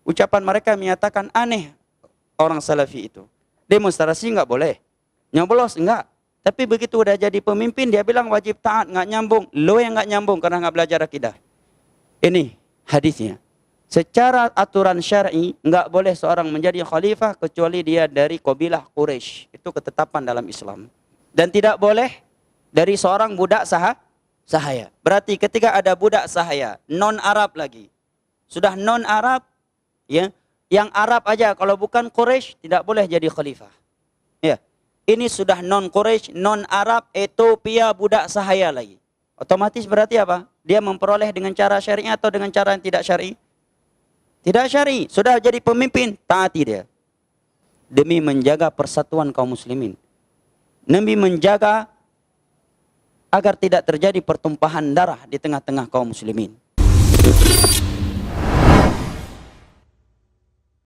Ucapan mereka menyatakan aneh orang Salafi itu. Demonstrasi enggak boleh. Nyoblos enggak. Tapi begitu udah jadi pemimpin, dia bilang wajib taat, enggak nyambung. Lo yang enggak nyambung karena enggak belajar akidah. Ini hadisnya. Secara aturan syar'i, enggak boleh seorang menjadi khalifah kecuali dia dari kabilah Quraisy. Itu ketetapan dalam Islam. Dan tidak boleh dari seorang budak sahaya. Berarti ketika ada budak sahaya, non-Arab lagi. Sudah non-Arab, ya, yang Arab aja, kalau bukan Quraisy tidak boleh jadi khalifah. Ya, ini sudah non-Quraisy, non-Arab, Ethiopia, budak sahaya lagi. Otomatis berarti apa? Dia memperoleh dengan cara syar'i atau dengan cara yang tidak syar'i? Tidak syar'i. Sudah jadi pemimpin, taati dia. Demi menjaga persatuan kaum muslimin. Nabi menjaga agar tidak terjadi pertumpahan darah di tengah-tengah kaum muslimin.